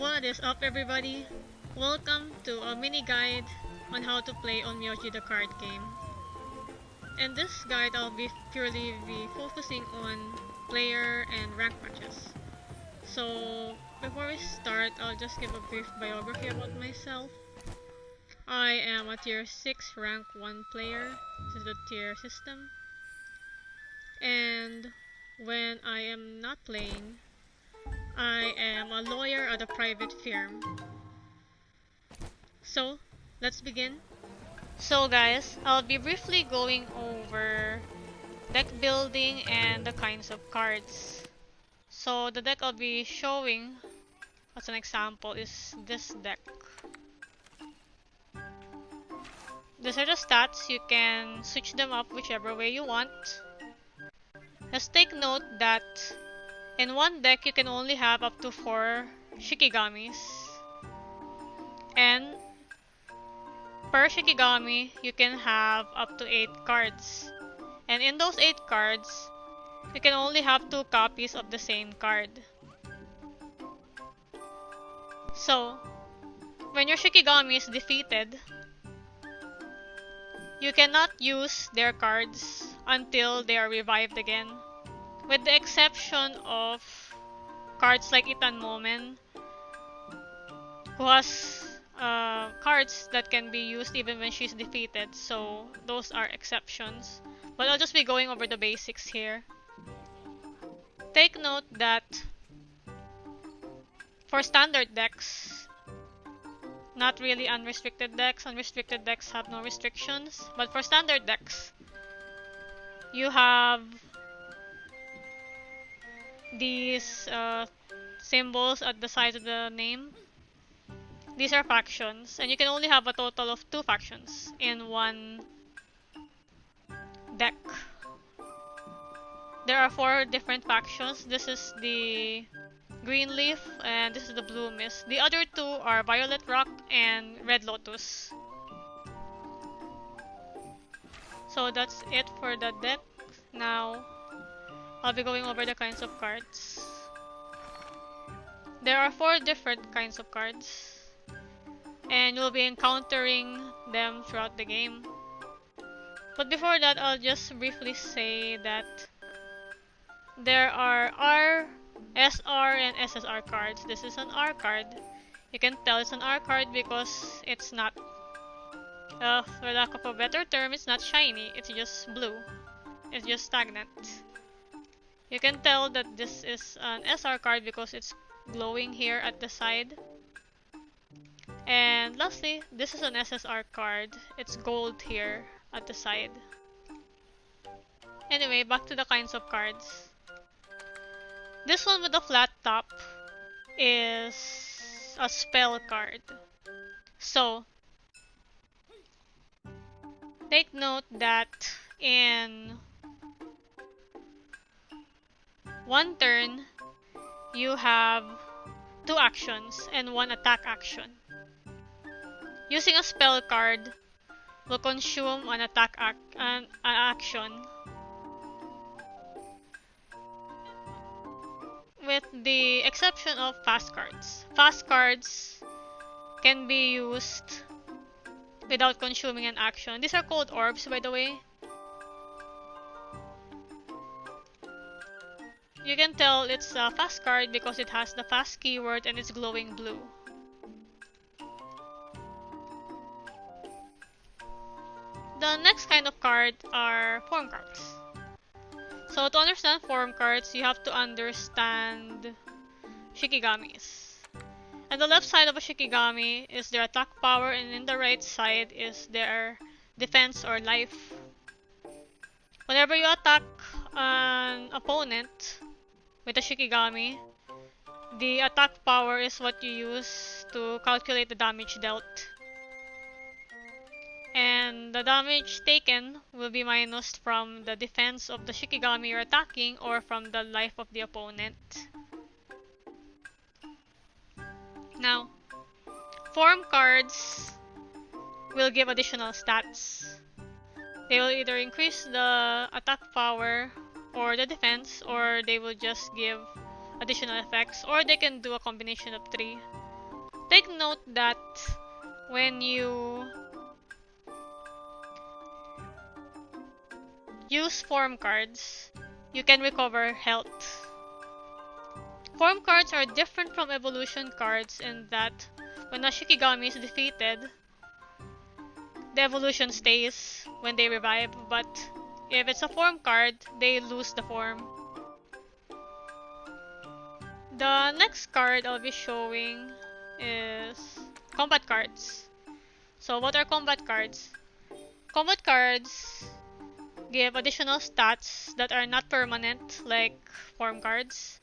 What is up, everybody? Welcome to a mini guide on how to play Onmyoji the card game. In this guide, I'll be purely focusing on player and rank matches. So before we start, I'll just give a brief biography about myself. I am a tier 6 rank 1 player. This is the tier system. And when I am not playing, I am a lawyer at a private firm. So, let's begin. So guys, I'll be briefly going over deck building and the kinds of cards. So the deck I'll be showing as an example is this deck. These are the stats. You can switch them up whichever way you want. Just take note that in one deck, you can only have up to 4 Shikigamis. And per Shikigami, you can have up to 8 cards. And in those 8 cards, you can only have 2 copies of the same card. So, when your Shikigami is defeated, you cannot use their cards until they are revived again. With the exception of cards like Ittan Momen, who has cards that can be used even when she's defeated, so those are exceptions. But I'll just be going over the basics here. Take note that for standard decks, not really unrestricted decks have no restrictions, but for standard decks, you have these symbols at the side of the name. These are factions, and you can only have a total of 2 factions in one deck. There are 4 different factions. This is the Green Leaf, and this is the Blue Mist. The other 2 are Violet Rock and Red Lotus. So that's it for the deck. Now, I'll be going over the kinds of cards. There are 4 different kinds of cards, and you'll be encountering them throughout the game. But before that, I'll just briefly say that there are R, SR, and SSR cards. This is an R card. You can tell it's an R card because it's not, for lack of a better term, it's not shiny. It's just blue. It's just stagnant. You can tell that this is an SR card because it's glowing here at the side. And lastly, this is an SSR card. It's gold here at the side. Anyway, back to the kinds of cards. This one with the flat top is a spell card. So, take note that in one turn, you have 2 actions and 1 attack action. Using a spell card will consume an attack an action, with the exception of fast cards. Fast cards can be used without consuming an action. These are called orbs, by the way. You can tell it's a fast card because it has the fast keyword and it's glowing blue. The next kind of card are form cards. So to understand form cards, you have to understand Shikigamis. And the left side of a Shikigami is their attack power, and in the right side is their defense or life. Whenever you attack an opponent with a Shikigami, the attack power is what you use to calculate the damage dealt. And the damage taken will be minused from the defense of the Shikigami you're attacking or from the life of the opponent. Now, form cards will give additional stats. They will either increase the attack power or the defense, or they will just give additional effects, or they can do a combination of 3. Take note that when you use form cards, you can recover health. Form cards are different from evolution cards in that when a Shikigami is defeated, the evolution stays when they revive, but if it's a form card, they lose the form. The next card I'll be showing is combat cards. So what are combat cards? Combat cards give additional stats that are not permanent like form cards.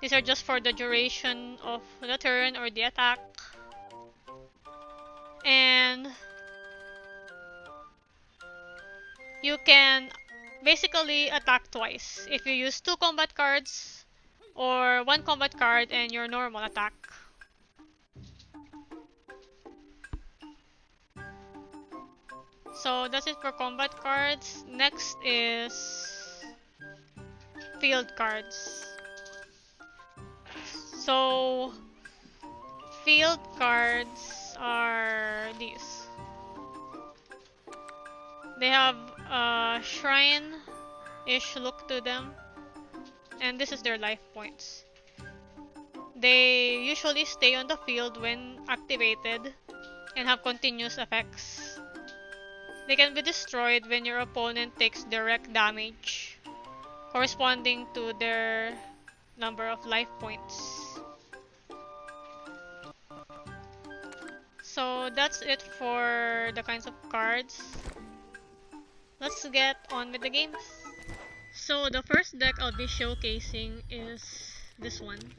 These are just for the duration of the turn or the attack. And you can basically attack twice if you use 2 combat cards or 1 combat card and your normal attack. So that's it for combat cards. Next is field cards. So field cards are these. They have a shrine-ish look to them, and this is their life points. They usually stay on the field when activated and have continuous effects. They can be destroyed when your opponent takes direct damage, corresponding to their number of life points. So that's it for the kinds of cards. Let's get on with the games. So the first deck I'll be showcasing is this one.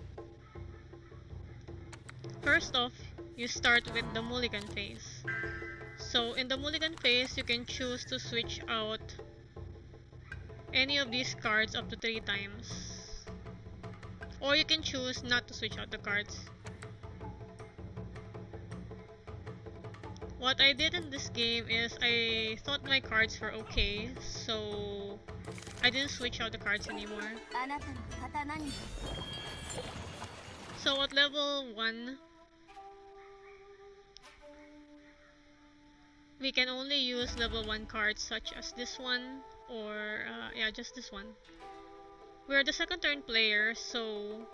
First off, you start with the mulligan phase. So in the mulligan phase, you can choose to switch out any of these cards up to 3 times. Or you can choose not to switch out the cards. What I did in this game is I thought my cards were okay, so I didn't switch out the cards anymore. So at level 1, we can only use level 1 cards such as this one, or just this one. We're the second turn player, so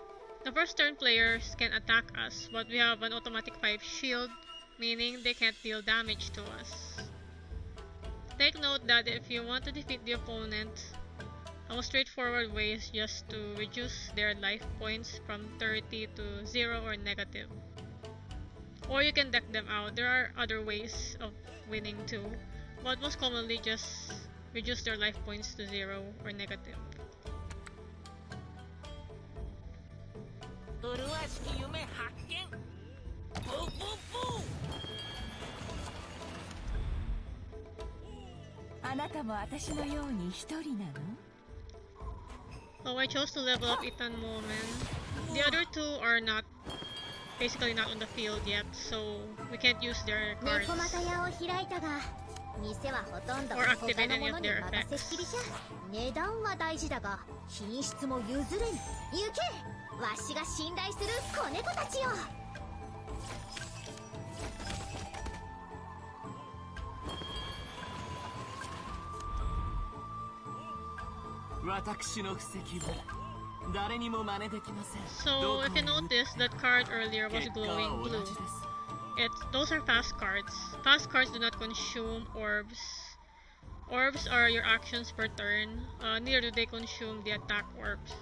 the first turn players can attack us, but we have an automatic 5 shield, meaning they can't deal damage to us. Take note that if you want to defeat the opponent, a more straightforward way is just to reduce their life points from 30 to 0 or negative. Or you can deck them out. There are other ways of winning too, but most commonly just reduce their life points to 0 or negative. Oh, I chose to level up Ittan Momen. The other 2 are basically not on the field yet, so we can't use their cards or activate any of their effects. So if you notice, that card earlier was glowing blue. Those are fast cards. Fast cards do not consume orbs. Orbs are your actions per turn. Neither do they consume the attack orbs.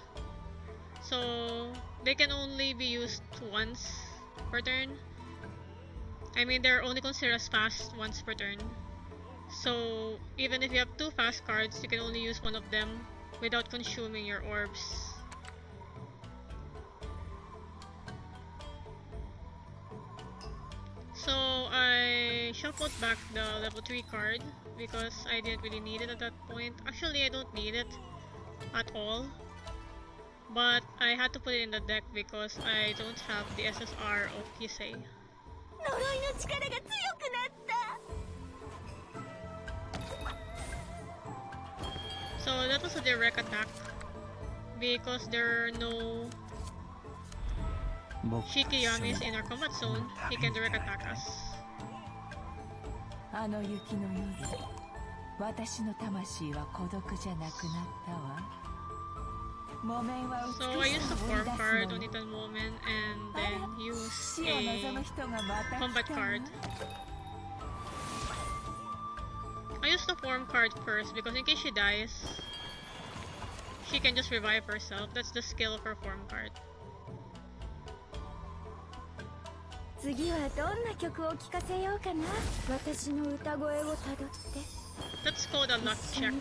So they can only be used once per turn. I mean, they're only considered as fast once per turn. So even if you have 2 fast cards, you can only use one of them without consuming your orbs. So I shuffled back the level 3 card because I didn't really need it at that point. Actually, I don't need it at all, but I had to put it in the deck because I don't have the SSR of Kisei. So that was a direct attack because there are no Shikiyami is in our combat zone, he can direct attack us. あの雪の夜、私の魂は孤独じゃなくなったわ。木綿は So I used the form card on Ittan Momen and then use a combat card. I used the form card first because in case she dies, she can just revive herself. That's the skill of her form card. 次はどんな曲を聴かせようかな。私の歌声をたどって。That's called a luck check.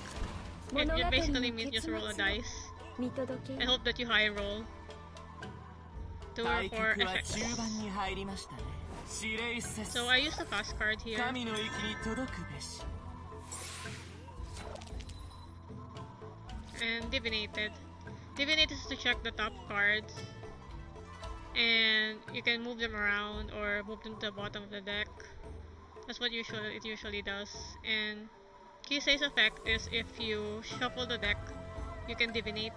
It basically means just roll a dice. I hope that you high roll. 2 or 4 effects. So I used the fast card here. And divinated. Divinated is to check the top cards. And you can move them around or move them to the bottom of the deck. That's what it usually does. And Kisei's effect is if you shuffle the deck, you can divinate.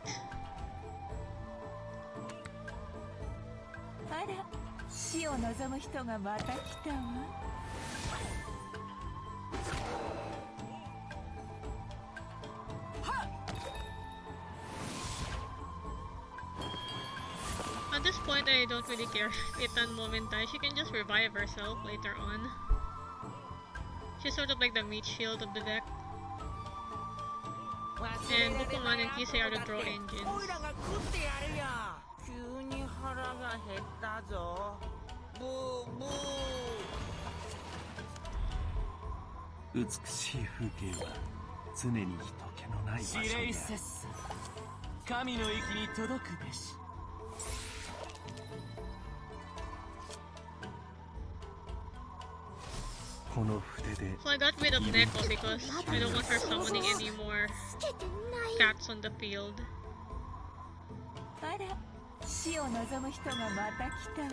あら、死を望む人がまた来たわ。At this point, I don't really care if Ittan Momen dies. She can just revive herself later on. She's sort of like the meat shield of the deck. And Bukkuman and Kisei are the draw engines. 急に腹が減ったぞ。ブーブー。美しい風景は常に人気のない場所にある。神の域に届くべし。この筆で。So I got rid of Neko because I don't want her summoning any more cats on the field. あら、死を望む人がまた来たわ。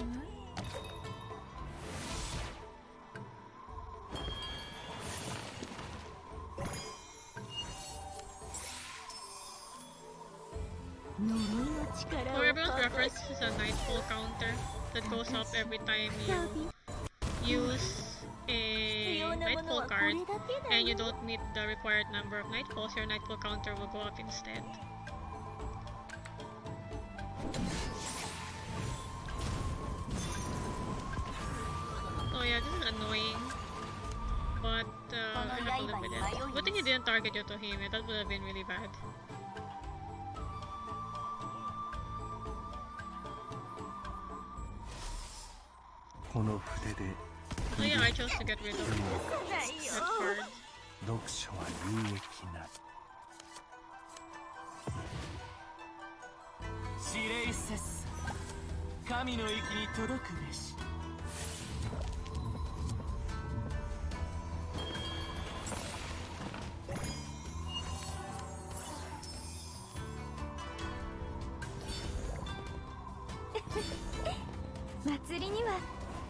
For everyone's reference, this is a Nightfall counter that goes up every time you use a Nightfall card and you don't meet the required number of Nightfalls. Your Nightfall counter will go up instead. Oh yeah, this is annoying, but I have to live with it. Good thing he didn't target Yoto Hime, that would have been really bad. So yeah, I chose to get rid of that card. 読書は有益な指令せっさ神の域に届くべし祭りには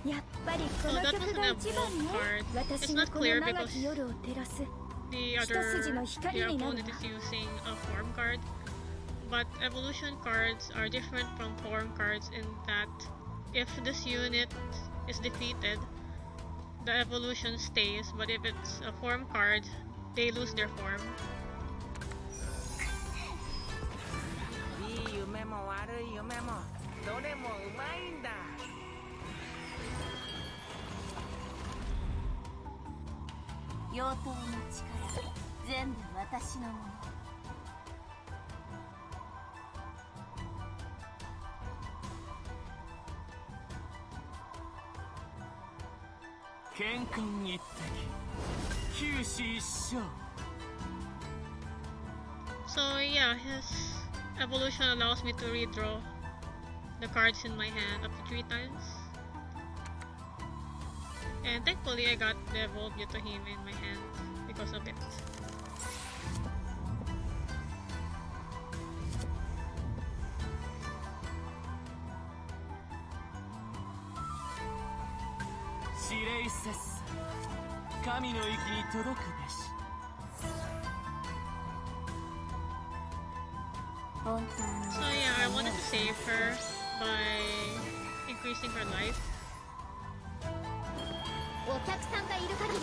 やっぱりこの曲が一番ね。私がこの長き夜を照らす一筋の光になるわ。 The opponent is using a form card, but evolution cards are different from form cards in that if this unit is defeated, the evolution stays, but if it's a form card, they lose their form. いい夢も悪い夢もどれもうまいんだ。妖刀の力全部私のもの。乾坤一滴九死一生 So yeah, his evolution allows me to redraw the cards in my hand up to 3 times. And thankfully I got the evolved Yoto Hime in my hand because of it. So yeah, I wanted to save her by increasing her life. お客さんがいる限り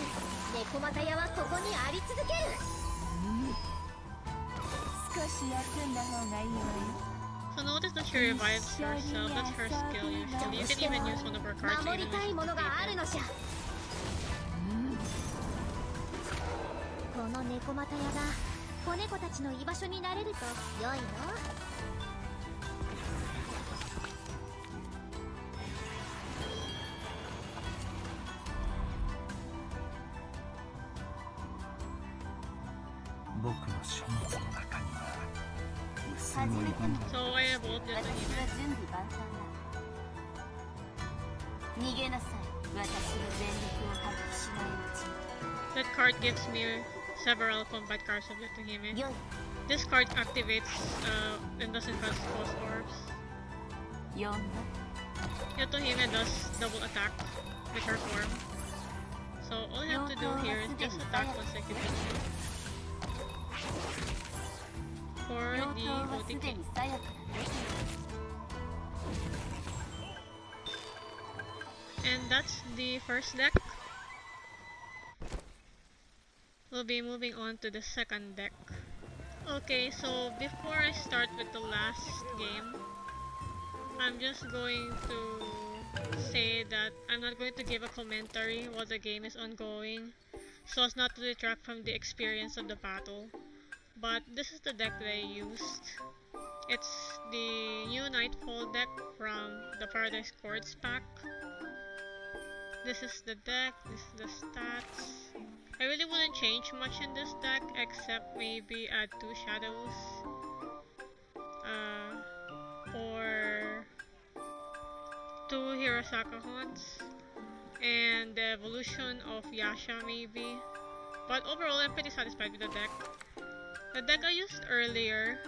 猫又屋はここにあり続ける。少し休んだ方がいいわよ。 So notice that she revives herself. That's her skill usually. You can even use one of her cards 守りたいものがあるのじゃ。この猫又屋が子猫たちの居場所になれると良いの。僕の書物の中には薄いもり本が So I evolved Yoto Hime. 準備万端だ。逃げなさい。私の全力を発揮しないうちに。 That card gives me several combat cards of Yoto Hime. 良い。 This card activates and doesn't cause orbs. 読んだ。 Yoto Hime does double attack with her form. So all I have to do here is just attack consecutively. For the OTK. And that's the first deck. We'll be moving on to the second deck. Okay, so before I start with the last game, I'm just going to say that I'm not going to give a commentary while the game is ongoing, so as not to detract from the experience of the battle. But this is the deck that I used. It's the new Nightfall deck from the Paradise Chords pack. This is the deck, this is the stats. I really wouldn't change much in this deck except maybe add 2 shadows. Or 2 Hirosaka haunts. And the evolution of Yasha maybe. But overall I'm pretty satisfied with the deck. The deck I used earlier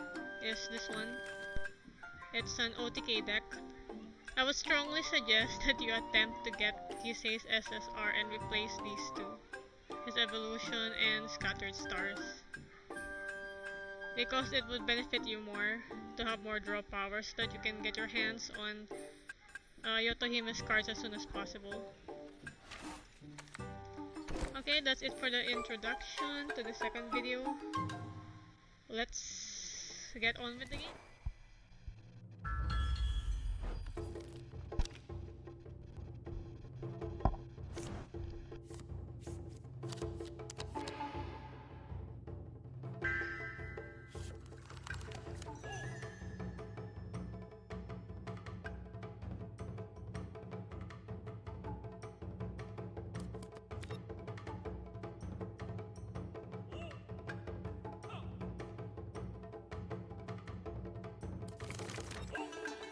is this one. It's an OTK deck. I would strongly suggest that you attempt to get Kisei's SSR and replace these two. His evolution and scattered stars. Because it would benefit you more to have more draw power so that you can get your hands on Yoto Hime's cards as soon as possible. Okay, that's it for the introduction to the second video. Let's get on with the game.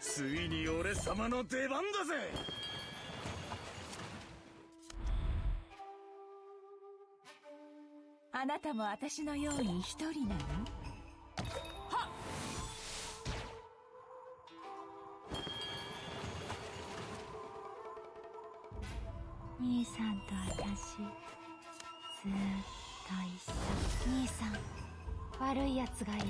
ついに俺様の出番だぜ。あなたも私のように一人なの？はっ！兄さんと私、ずーっと一緒。兄さん、悪い奴がいる。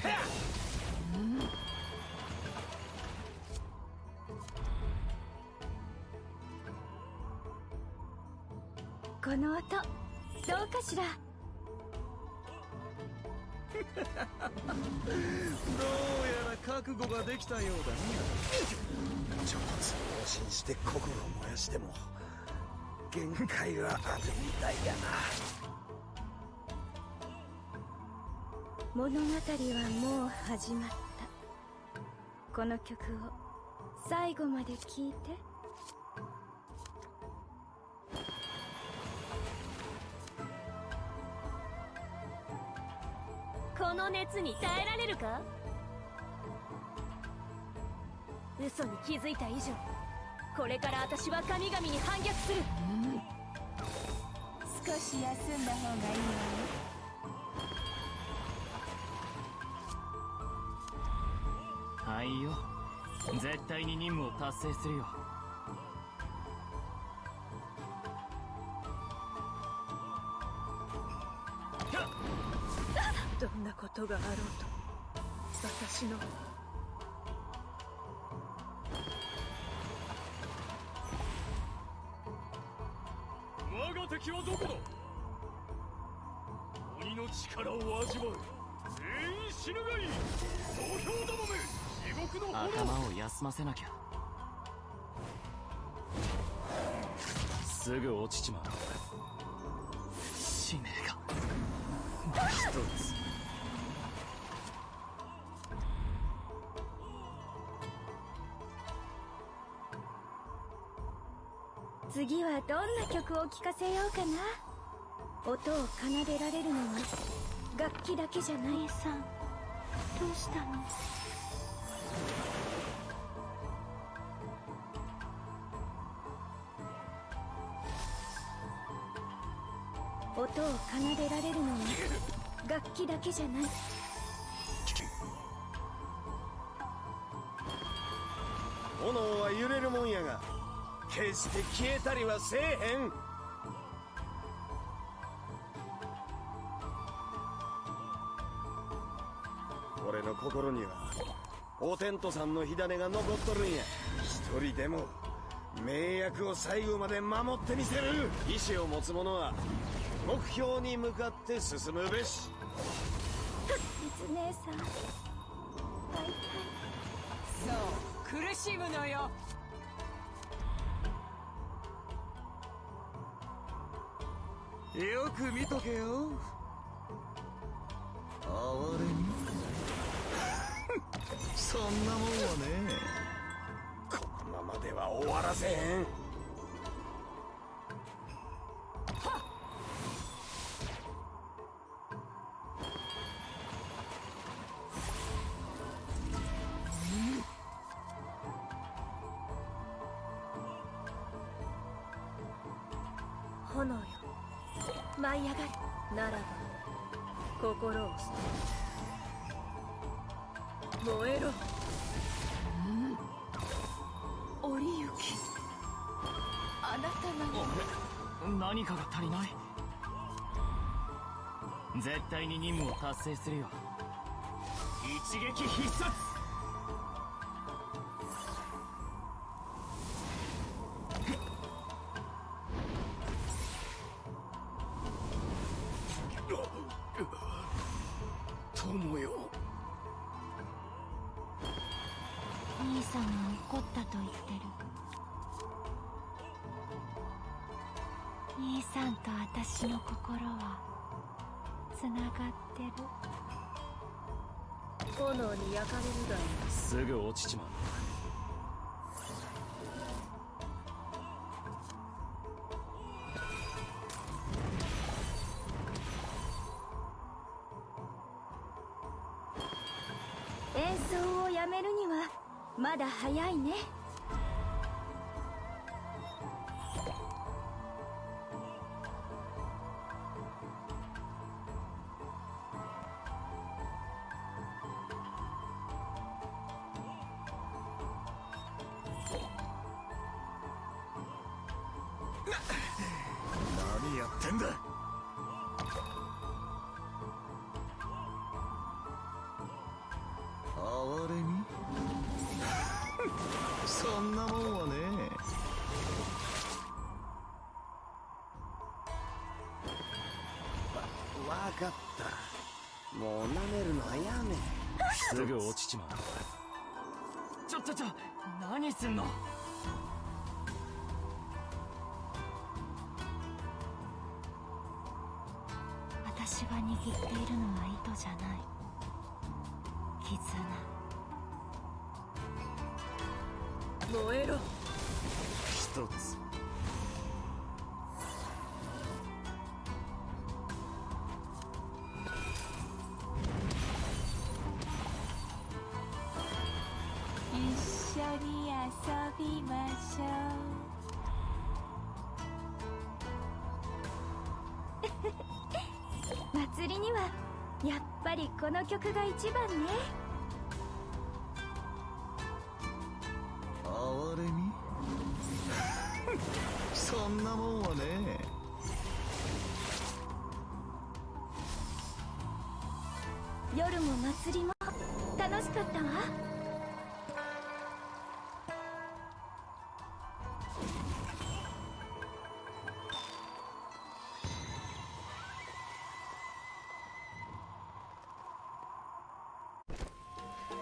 この音、どうかしら。どうやら覚悟ができたようだね。ちょっと通信して心を燃やしても限界はあるみたいやな。物語はもう始まった。この曲を最後まで聴いて。この熱に耐えられるか？嘘に気づいた以上、これから私は神々に反逆する。少し休んだ方がいいわよ。はいよ、絶対に任務を達成するよ。どんなことがあろうと、私の敵はどこだ。鬼の力を味わえ。全員死ぬがいい。投票どもめ、地獄の炎。頭を休ませなきゃ。すぐ落ちちまう。使命が一つ。次はどんな曲を聴かせようかな。音を奏でられるのは楽器だけじゃない。さん、どうしたの？音を奏でられるのは楽器だけじゃない。炎は揺れるもんやが、決して消えたりはせえへん。俺の心にはお天道さんの火種が残っとるんや。一人でも名役を最後まで守ってみせる。意志を持つ者は目標に向かって進むべし。実姉さん、会いそう苦しむのよ。よく見とけよ。哀れみそんなもんはね、このままでは終わらせへん。炎よ、舞い上がる。ならば心を捨て燃えろ。折り行き、あなたが。何かが足りない。絶対に任務を達成するよ。一撃必殺。友よ、兄さんが怒ったと言ってる。兄さんと私の心はつながってる。炎に焼かれるがいい。すぐ落ちちまう。演奏をやめるにはまだ早いね。何やってんだ。哀れみそんなもんはね。わかった。もう舐めるのはやめ。すぐ落ちちまう。何すんの。私が握っているのは糸じゃない。絆。燃えろ。一つ。一緒に遊びましょう。祭りにはやっぱりこの曲が一番ね。哀れみそんなもんはね。夜も祭りも楽しかったわ。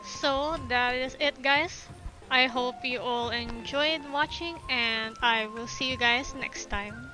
So that is it, guys. I hope you all enjoyed watching, and I will see you guys next time.